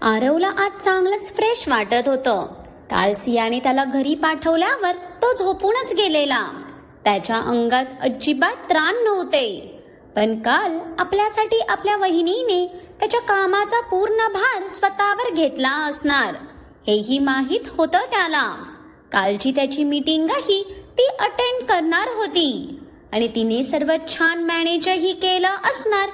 आरवला आज चांगलंच फ्रेश वाटत होतं. काल सियाने त्याला घरी पाठवल्यावर तो झोपूनच गेलेला. त्याच्या अंगात अजिबात त्राण नव्हते. पण काल आपल्यासाठी आपल्या वहिनीने त्याच्या कामाचा पूर्ण भार स्वतःवर घेतला असणार हेही माहीत होतं त्याला. कालची त्याची मीटिंगही ती अटेंड करणार होती आणि तिने सर्व छान मॅनेजही केलं असणार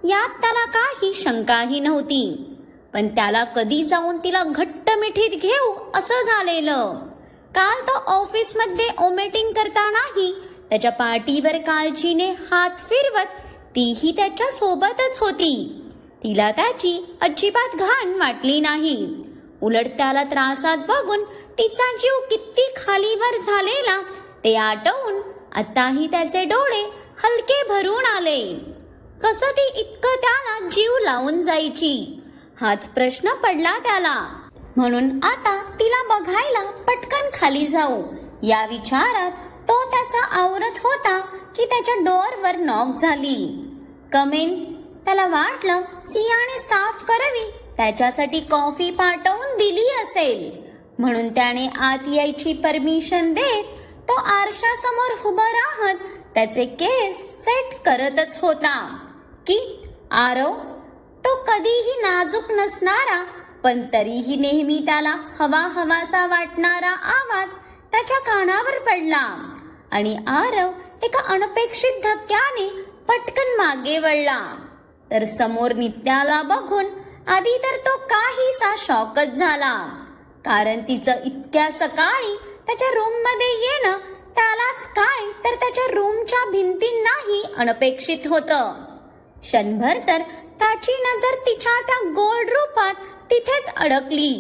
यात त्याला काही शंकाही नव्हती. पण त्याला कधी जाऊन तिला घट्ट मिठीत घेऊ असं झालेलं. काल तो ऑफिसमध्ये ओमेटिंग करतानाही त्याच्या पाठीवर काळजीने हात फिरवत तीही त्याच्या सोबतच होती. तिला त्याची अजिबात घाण वाटली नाही. उलट त्याला त्रासात बघून तिचा जीव किती खालीवर झालेला ते आठवून आताही त्याचे डोळे हलके भरून आले. कसं ती इतकं त्याला जीव लावून जायची हाच प्रश्न पडला त्याला. म्हणून आता तिला बघायला पटकन खाली जाऊ या विचारात तो त्याचा आवरत होता की त्याच्या डोअरवर नॉक झाली. कमेन. त्याला वाटलं सियाने स्टाफ करावी त्याच्यासाठी कॉफी पाठवून दिली असेल म्हणून त्याने आत यायची परमिशन देत तो आरशासमोर उभं राहत त्याचे केस सेट करतच होता की आरव. तो कधीही नाजूक नसणारा पण तरीही नेहमी त्याला हवासा वाटणारा आवाज त्याच्या कानावर पडला आणि आरव एका अनपेक्षित धक्क्याने पटकन मागे वळला. तर समोर नित्याला बघून आधी तर तो काहीसा शॉकच झाला. कारण तिचं इतक्या सकाळी त्याच्या रूममध्ये येणं त्यालाच काय तर त्याच्या रूमच्या भिंतींनाही अनपेक्षित होतं. क्षणभर तर त्याची नजर तिच्या त्या गोड रूपात तिथेच अडकली.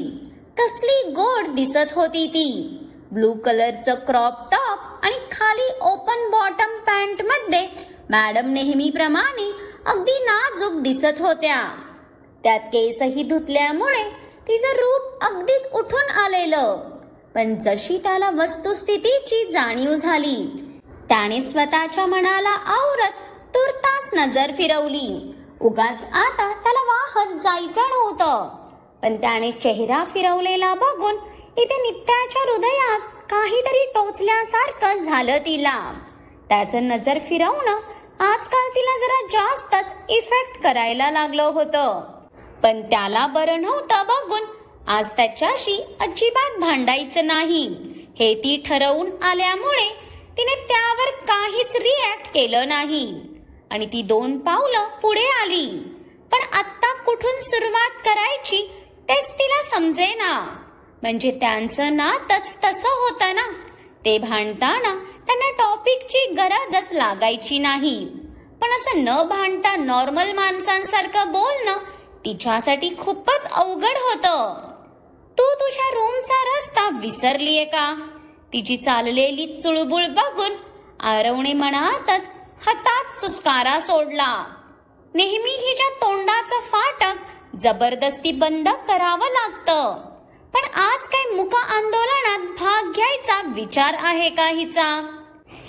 कसली गोड दिसत होती ती. ब्लू कलरचं क्रॉप टॉप आणि खाली ओपन बॉटम पॅन्ट मध्ये मॅडम नेहमीप्रमाणे अगदी नाजूक दिसत होत्या. त्यात केसही धुतल्यामुळे तिचं रूप अगदीच उठून आलेलं. पण जशी त्याला वस्तुस्थितीची जाणीव झाली त्याने स्वतःच्या मनाला आवरत तुर्तास नजर फिरवली. उगाच आता त्याला वाहत जायचं नव्हतं. पण त्याने चेहरा फिरवलेला बघून इथे नित्याच्या हृदयात काहीतरी टोचल्यासारखं झालं तिला. त्याचं नजर फिरवणं आजकाल तिला जरा जास्तच इफेक्ट करायला लागलं होतं. पण त्याला बरं नव्हतं बघून आज त्याच्याशी अजिबात भांडायचं नाही हे ती ठरवून आल्यामुळे तिने त्यावर काहीच रिॲक्ट केलं नाही आणि ती 2 पावलं पुढे आली. पण आत्ता कुठून सुरुवात करायची तेच तिला समजेना. म्हणजे त्यांचं नातच तसं होतं ना. ते भांडताना त्यांना टॉपिकची गरजच लागायची नाही. पण असं न भांडता नॉर्मल माणसांसारखं बोलणं तिच्यासाठी खूपच अवघड होतं. तू तुझ्या रूमचा रस्ता विसरलीये का? तिची चाललेली चुळबुळ बघून आरवने मनातच हातात सुस्कारा सोडला. नेहमी हिच्या तोंडाचं फाटक जबरदस्ती बंद करावं लागतं. पण आज काय मुका आंदोलनात भाग घ्यायचा विचार आहे का हिचा?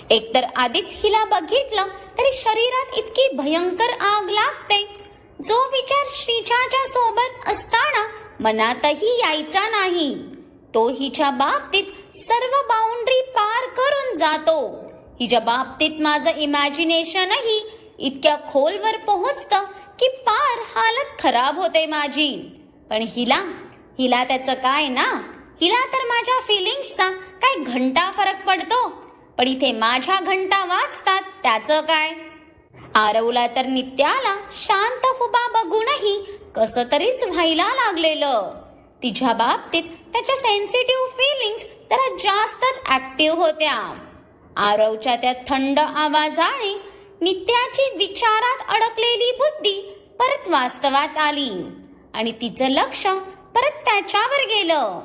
एकतर आधीच हिला बघितलं तरी शरीरात इतकी भयंकर आग लागते जो विचार श्रीजाच्या सोबत असताना मनातही यायचा नाही. तो हिच्या बाबतीत सर्व बाउंड्री पार करून जातो. हिच्या बाबतीत माझं इमॅजिनेशनही इतक्या खोलवर पोहोचतं की पार हालत खराब होते माझी. पण हिला त्याचं काय ना. हिला तर माझ्या फिलिंग्सचा काय घंटा फरक पडतो. पण इथे माझ्या घंटा वाजतात त्याचं काय? आरवला तर नित्याला शांत उभा बघूनही कसं तरीच व्हायला लागलेलं. तिच्या बाबतीत त्याच्या सेन्सिटिव्ह फिलिंग्स तर जास्तच ऍक्टिव्ह होत्या. आरवच्या त्या थंड आवाजाने नित्याची विचारात अडकलेली बुद्धी परत वास्तवात आली आणि तिचं लक्ष परत त्याच्यावर गेलं.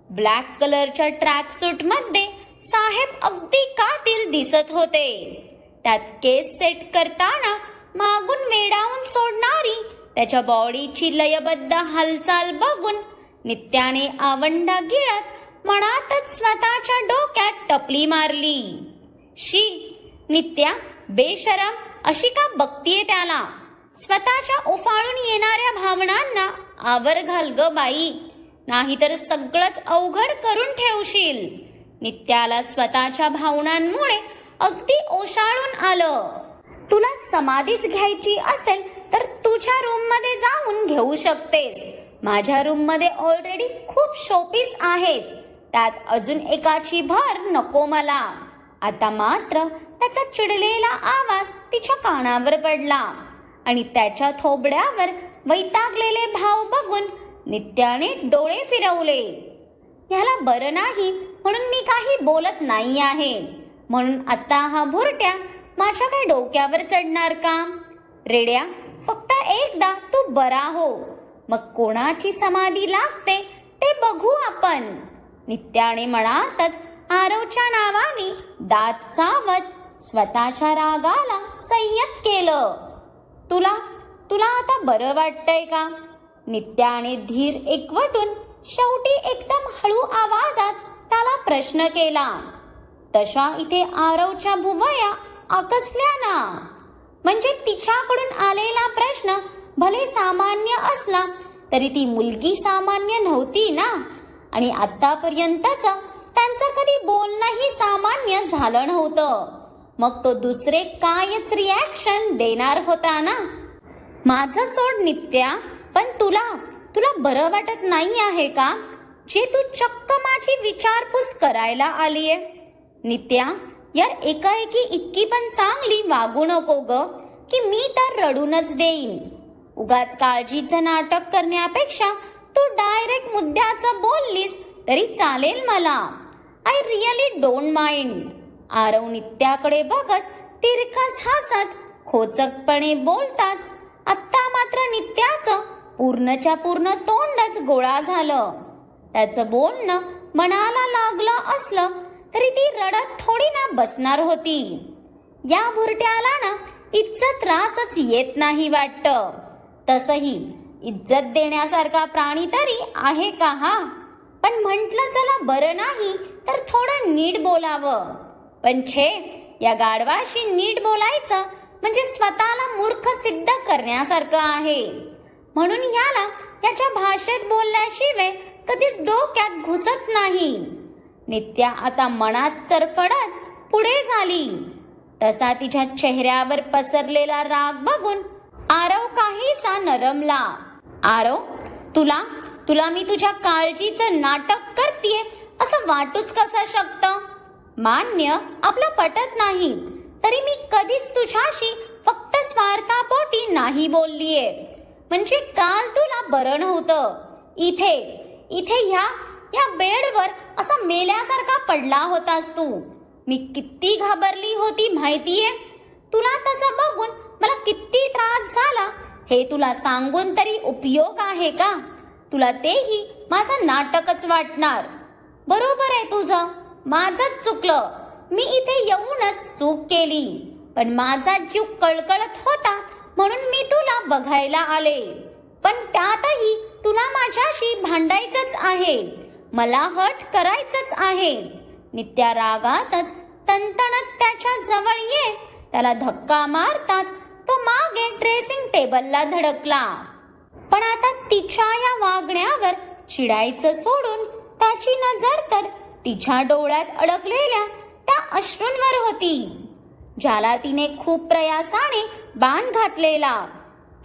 ब्लॅक कलरच्या ट्रॅक सूट मध्ये साहेब अगदी कातील दिसत होते. त्यात केस सेट करताना मागून वेडावून सोडणारी त्याच्या बॉडीची लयबद्ध हालचाल बघून नित्याने आवंडा गिळत मनातच स्वतःच्या डोक्यात टपली मारली. शी, नित्या बेशरम अशी का बघतीये त्याला? स्वतःच्या उफाळून येणाऱ्या भावनांना आवर घाल ग बाई, नाहीतर सगळंच अवघड करून ठेवशील. नित्याला स्वतःच्या भावनांमुळे अगदी ओशाळून आलं. तुला समाधीच घ्यायची असेल तर तुझ्या रूम मध्ये जाऊन घेऊ शकतेस. माझ्या रूम मध्ये ऑलरेडी खूप शोपीस आहेत, त्यात अजून एकाची भर नको मला. आता मात्र त्याचा चिडलेला आवाज तिच्या कानावर पडला आणि त्याच्या थोबड्यावर वैतागलेले भाव बघून नित्याने डोळे फिरवले. याला बरं नाही म्हणून मी काही बोलत नाही आहे, म्हणून आता हा भुरट्या माझ्या काय डोक्यावर चढणार का? रेड्या, फक्त एकदा तू बरा हो, मग कोणाची समाधी लागते ते बघू आपण. नित्याने मनातच आरवच्या नावाने दात चावत स्वतःच्या रागाला संयत केलं. तुला तुला आता बरं वाटतंय का? नित्याने धीर एकवटून शेवटी एकदम हळू आवाजात त्याला प्रश्न केला. तशा इथे आरवच्या भुवया आकसल्या ना. म्हणजे तिच्याकडून आलेला प्रश्न भले सामान्य असला तरी ती मुलगी सामान्य नव्हती ना. आणि आतापर्यंतच त्यांचं कधी बोलणंही सामान्य झालं नव्हतं. मग तो दुसरे कायच रिॲक्शन देणार होता ना. माझं सोड नित्या, पण तुला बरं वाटत नाही आहे का, जे तू चक्क माझी विचारपूस करायला आलीये? नित्या, यार एकाएकी इतकी पण चांगली वागू नको ग, की मी तर रडूनच देईन. उगाच काळजीचं नाटक करण्यापेक्षा तू डायरेक्ट मुद्द्याचं बोललीस तरी चालेल मला. I really don't mind. Aarav नित्याकडे बघत तिरकस हसत खोचकपणे बोलताच आत्ता मात्र नित्याचं पूर्णच्या पूर्ण तोंडच गोळा झालं. त्याचं बोलणं मनाला लागलं असलं तरी ती रडत थोडी ना बसणार होती. या भुरट्याला ना इज्जत त्रासच येत नाही वाटतं. तसही इज्जत देण्यासारखा प्राणी तरी आहे का हा? पण म्हटलं चला बरं नाही तर थोडं नीट बोलावं. पण छे, या गाढवाशी नीट बोलायचं म्हणजे स्वतःला मूर्ख सिद्ध करण्यासारखं आहे. म्हणून ह्याला याच्या भाषेत बोलल्याशिवाय कधीच डोक्यात घुसत नाही. नित्या आता मनात चरफडत पुढे झाली. तसा तिच्या चेहऱ्यावर पसरलेला राग बघून आरव काहीसा नरमला. आरव, तुला मी तुझ्या काळजीचं नाटक करतीये असं वाटूच कसं शकतं? मान्य, आपलं पटत नाही, तरी मी कधीच तुझ्याशी फक्त स्वार्थापोटी नाही बोललीये. म्हणजे काल तुला बरं नव्हतं, इथे या बेडवर असा मेल्यासारखा पडला होतास तू. मी किती घाबरली होती माहितीये? तुला तसं बघून मला किती त्रास झाला हे तुला सांगून तरी उपयोग आहे का? तुला तेही माझं नाटकच वाटणार. बरोबर आहे तुझं, माझंच चुकलं. मी इथे येऊनच चूक केली, पण माझा जीव कळकळत होता म्हणून मी तुला बघायला आले. पण त्यातही तुला माझ्याशी भांडायचंच आहे, मला हट करायचंच आहे. नित्या रागातच तणतणत त्याच्या जवळ ये त्याला धक्का मारताच तो मागे ड्रेसिंग टेबलला धडकला. पण आता तिच्या या वागण्यावर चिडायचं सोडून त्याची नजर तर तिच्या डोळ्यात अडकलेल्या त्या अश्रूंवर होती, ज्याला तिने खूप प्रयासाने बांध घातलेला.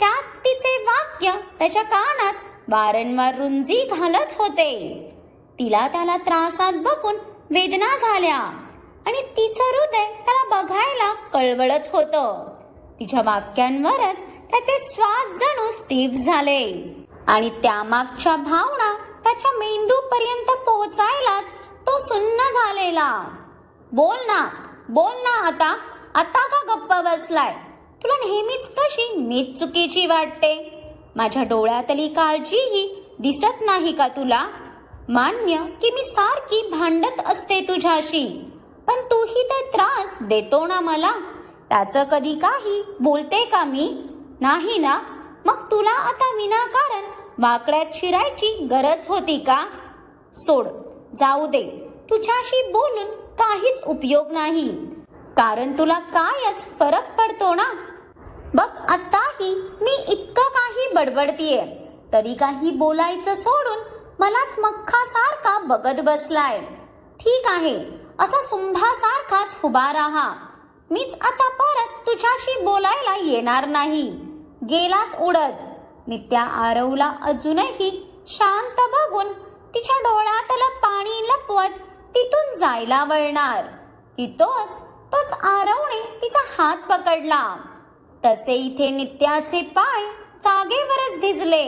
त्यात तिचे वाक्य त्याच्या कानात वारंवार रुंजी घालत होते. तिला त्याला त्रासात बघून वेदना झाल्या आणि तिचं हृदय त्याला बघायला कळवळत होतं. तिच्या वाक्यांवरच त्याचे श्वास जणू स्टीफ झाले आणि त्यामागच्या भावना त्याच्या मेंदूपर्यंत पोहोचायलाच तो सुन्न झालेला. बोल ना आता का गप्प बसलाय? तुला नेहमीच कशी मीच चुकीची वाटते? माझ्या डोळ्यातली काळजीही दिसत नाही का तुला? मान्य की मी सारखी भांडत असते तुझ्याशी, पण तूही ते त्रास देतो ना मला. त्याचं कधी काही बोलते का मी? नाही ना. मग तुला आता विनाकारण वाकड्यात शिरायची गरज होती का? सोड, जाऊ दे. तुझ्याशी बोलून काहीच उपयोग नाही, कारण तुला कायच फरक पडतो ना. बघ, आताही मी इतकं काही बडबडतीये, तरी काही बोलायचं सोडून मलाच मख्खासारखा बघत बसलाय. ठीक आहे, असा सुंभासारखाच उभा राहा. मीच आता परत तुझ्याशी बोलायला येणार नाही. गेलास उडत. नित्या आरवला अजूनही शांत बघून तिच्या डोळ्यातलं पाणी लपवत तिथून जायला वळणार की तोच आरवने तिचा हात पकडला. तसे इथे नित्याचे पाय जागेवरच धिजले,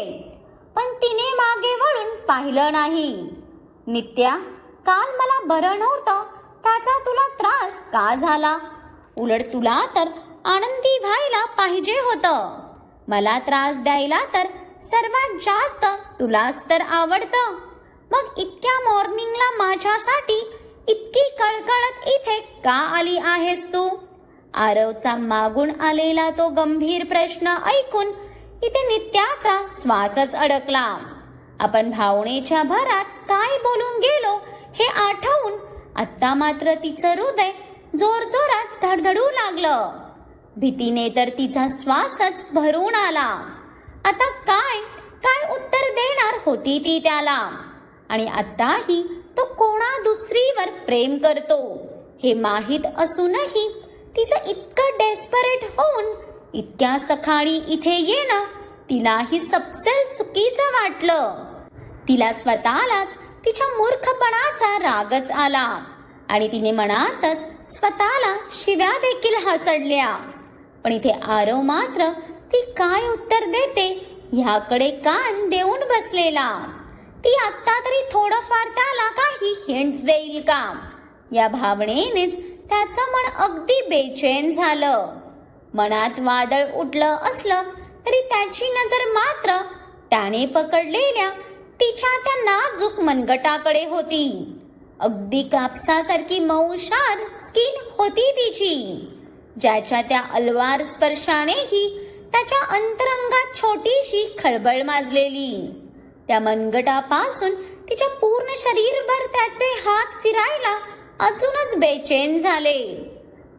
पण तिने मागे वळून पाहिलं नाही. नित्या, काल मला बरं नव्हतं त्याचा तुला त्रास का झाला? उलट तुला तर आनंदी व्हायला पाहिजे होतं. मला त्रास द्यायला तर सर्वात जास्त तुलाच तर आवडतं. मग इतक्या मॉर्निंगला माझ्यासाठी इतकी कळकळत इथे का आली आहेस तू? आरवचा मागून आलेला तो गंभीर प्रश्न ऐकून इथे नित्याचा श्वासच अडकला. आपण भावनेच्या भरात काय बोलून गेलो हे आठवून आता मात्र तिचं हृदय जोरजोरात धडधडू लागलं. भीतीने तर तिचा श्वासच भरून आला. आता काय काय उत्तर देणार होती ती त्याला? आणि आताही तो कोणा दुसरीवर प्रेम करतो हे माहीत असूनही तिचं इतकं डेस्परेट होऊन इतक्या सकाळी इथे येणं तिलाही सपसेल चुकीचं वाटलं. तिला स्वतःलाच तिच्या मूर्खपणाचा रागच आला आणि तिने मनातच स्वतःला शिव्या देखील हसडल्या. पण इथे आरव मात्र ती काय उत्तर देते ह्याकडे कान देऊन बसलेला. ती आत्ता तरी थोडंफार त्याला काही हिंट देईल का या भावनेनेच त्याचं मन अगदी बेचैन झालं. मनात वादळ उठलं असलं तरी त्याची नजर मात्र त्याने पकडलेल्या तिच्या त्या नाजूक मनगटाकडे होती. अगदी कापसासारखी मऊशार स्किन होती तिची, ज्याच्या त्या अलवार स्पर्शानेही त्याच्या अंतरंगात छोटीशी खळबळ माजलेली. त्या मनगटापासून तिच्या पूर्ण शरीरभर त्याचे हात फिरायला अजूनच बेचैन झाले.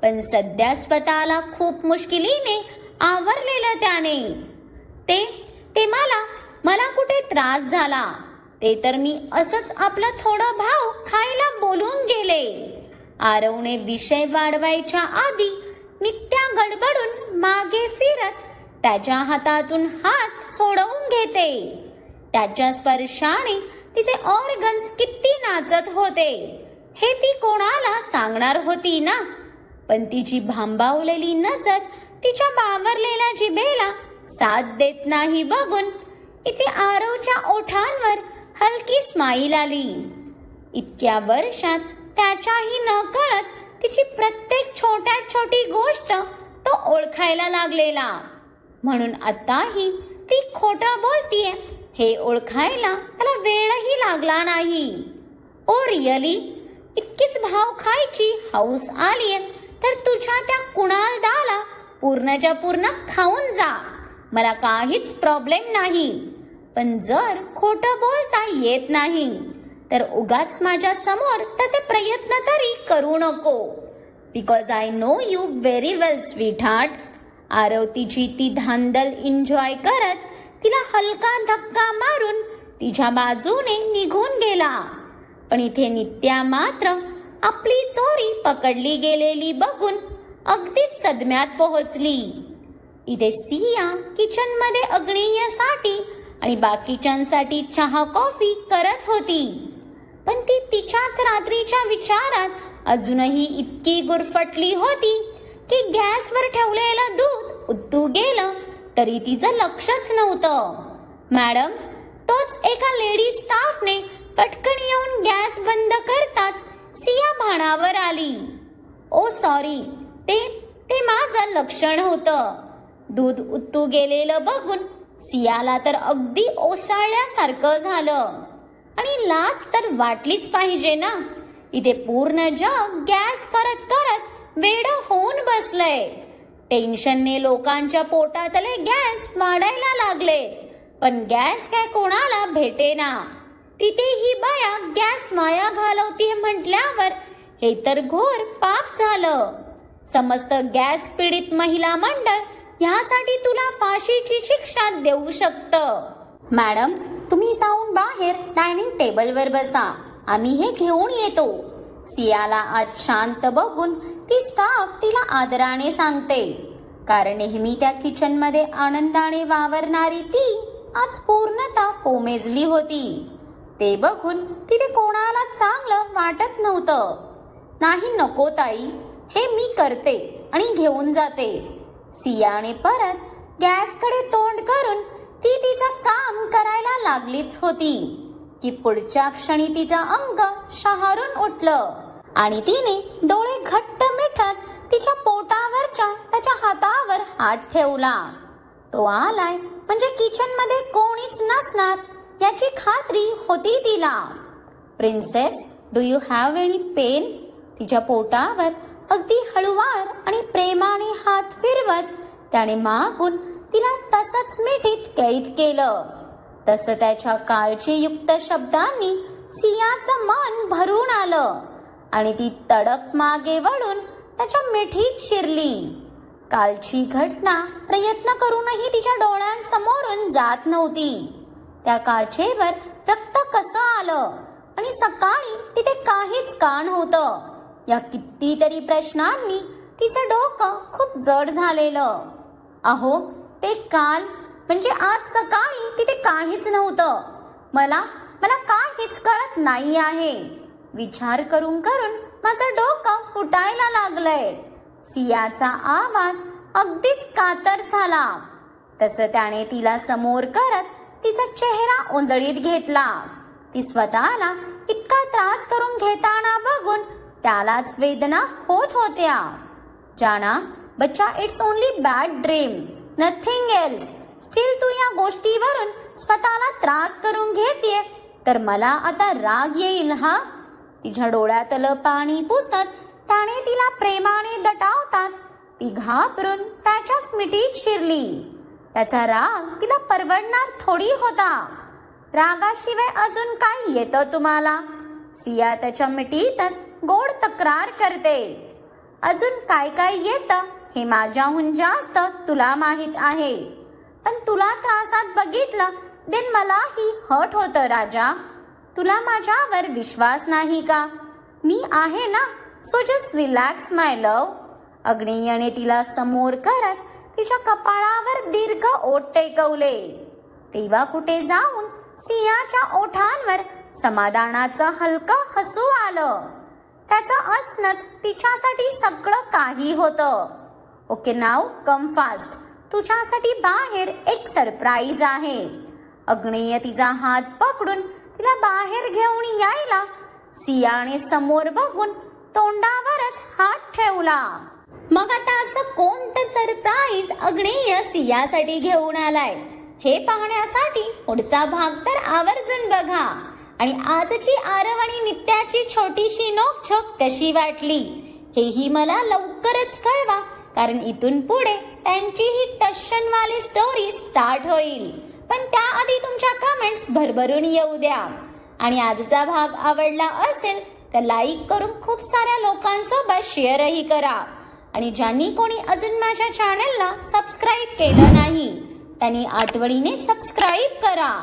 पण सध्या स्वतःला खूप मुश्किलीने आवरलेलं त्याने. ते मला कुठे त्रास झाला ते तर मी असंच आपला थोडा भाव खायला बोलून गेले. आरवने विषय वाढवायच्या आधी नित्या गडबडून मागे फिरत त्याच्या हातातून हात सोडवून घेते. त्याच्या स्पर्शाने तिचे ऑर्गन्स किती नाचत होते हे ती कोणाला सांगणार होती ना. पण तिची भांबावलेली नजर तिच्या बावरलेल्या जिभेला साथ देत नाही बघून इथे आरवच्या ओठांवर हलकी स्माईल आली. इतक्या वर्षात त्याच्याही न कळत तिची प्रत्येक छोट्यात छोटी गोष्ट तो ओळखायला लागलेला. म्हणून आताही ती खोटं बोलतीये हे ओळखायला त्याला वेळही लागला नाही. ओ रिअली, इतकीच भाव खायची हौस आलीये तर तुझ्या त्या कुणालदाला पूर्णच्या पूर्ण खाऊन जा, मला काहीच प्रॉब्लेम नाही. पण जर खोटं बोलता येत नाही तर उगाच माझ्या समोर तसे प्रयत्न तरी करू नको. Because I know you very well sweet heart. Aarav तिची ती धांदल एन्जॉय करत तिला हलका धक्का मारून तिच्या बाजूने निघून गेला. पण इथे नित्या मात्र आपली चोरी पकडली गेलेली बघून अगदीच सदम्यात पोहोचली. इथे सिया किचन मध्ये अग्नियासाठी आणि बाकीच्यांसाठी चहा कॉफी करत होती. पण ती तिच्याच रात्रीच्या विचारात अजूनही इतकी गुरफटली होती की गॅसवर ठेवलेलं दूध उतू गेलं तरी तिचं लक्षच नव्हतं. मॅडम, तोच एका लेडी स्टाफने पटकन येऊन गॅस बंद करताच सिया भानावर आली. ओ सॉरी, ते माझं लक्षण होतं. दूध उतू गेलेलं बघून सियाला तर अगदी ओसाळल्यासारखं झालं. आणि लाज तर वाटलीच पाहिजे ना. इथे पूर्ण जग गॅस करत करत वेडं होऊन बसलंय. टेन्शनने लोकांच्या पोटातले गॅस वाढायला लागले, पण गॅस काय कोणाला भेटेना. तिथे ही बाया गॅस वाया घालवतीये म्हटल्यावर हे तर घोर पाप झालं. समस्त गॅस पीडित महिला मंडळ ह्यासाठी तुला फाशीची शिक्षा देऊ शकतं. मॅडम, तुम्ही जाऊन बाहेर डायनिंग टेबलवर बसा, आम्ही हे घेऊन येतो. सियाला आज शांत बघून ती स्टाफ तिला आदराने सांगते, कारण नेहमी त्या किचनमध्ये आनंदाने वावरणारी ती आज पूर्णतः कोमेजली होती. ते बघून तिथे कोणाला चांगलं वाटत नव्हतं. नाही नको ताई, हे मी करते आणि घेऊन जाते. सियाने परत गॅसकडे तोंड करून ती तिचं काम करायला लागलीच होती की पुढच्या क्षणी तिचं अंग शहारून उठलं आणि तिने डोळे घट्ट मिटत तिच्या पोटावरच्या त्याच्या हातावर हात ठेवला. तो आलाय म्हणजे किचन मध्ये कोणीच नसणार याची खात्री होती तिला. Princess, do you have any pain? तिच्या पोटावर अगदी हळुवार आणि प्रेमाने हात फिरवत त्याने मागून तिला तसंच मिठीत कैद केलं. तसं त्याच्या काळजीयुक्त शब्दांनी सियाचं मन भरून आलं आणि ती तडक मागे वळून त्याच्या मिठीत शिरली. कालची घटना प्रयत्न करूनही तिच्या डोळ्यांसमोरून जात नव्हती. त्या काचेवर रक्त कसं आलं आणि सकाळी तिथे काहीच का नव्हतं, या कितीतरी प्रश्नांनी तिचं डोकं खूप जड झालेलं. अहो, ते काल म्हणजे आज सकाळी तिथे काहीच नव्हतं. मला काहीच कळत नाही आहे. विचार करून करून माझं डोकं फुटायला लागलंय. सियाचा आवाज अगदीच कातर झाला. तसं त्याने तिला समोर करत तिचा चेहरा ओंजळीत घेतला. ती स्वतःला इतका त्रास करून घेताना बघून त्यालाच वेदना होत होत्या. जाना बच्चा, it's only bad dream, nothing else. Still तू या गोष्टीवरून स्वतःला त्रास करून घेतेय तर मला आता राग येईल हा. तिच्या डोळ्यातलं पाणी पुसत त्याने तिला प्रेमाने दटावताच ती घाबरून त्याच्याच मिठीत शिरली. त्याचा राग तिला परवडणार थोडी होता. रागाशिवाय अजून काय येतं तुम्हाला? सिया त्याच्या मिठीतच गोड तक्रार करते. अजून काय काय येतं हे माझ्याहून जास्त तुला माहित आहे. पण तुला त्रासात बघितलं देन मलाही हट होतं राजा. तुला माझ्यावर विश्वास नाही का? मी आहे ना, सो जस्ट रिलॅक्स माय लव. अग्नेयने तिला समोर करत तिच्या कपाळावर दीर्घ ओठ टेकवले. तेव्हा कुठे जाऊन सियाच्या ओठांवर समाधानाचं हलकं हसू आलं. त्याचं असणंच तिच्यासाठी सगळं काही होतं. ओके, नाव कम फास्ट. तुझ्यासाठी बाहेर एक सरप्राईज आहे. अग्नेय तिचा हात पकडून तिला बाहेर घेऊन यायला सियाने समोर बघून तोंडावरच हात ठेवला. मग आता असं कोणतं सरप्राईज अग्नेय सियासाठी घेऊन आलाय हे पाहण्यासाठी पुढचा भाग तर आवर्जून बघा. आणि आजची आरव आणि नित्याची छोटीशी नोकझोक कशी वाटली हेही मला लवकरच कळवा, कारण इथून पुढे त्यांची ही टशनवाली स्टोरी स्टार्ट होईल. पण त्याआधी तुमच्या कमेंट्स भरभरून येऊ द्या. आणि आजचा भाग आवडला असेल तर लाईक करून खूप साऱ्या लोकांसोबत शेअरही करा. आणि ज्यांनी कोणी अजून माझ्या चॅनलला सबस्क्राईब केलं नाही त्यांनी आठवणीने सबस्क्राईब करा.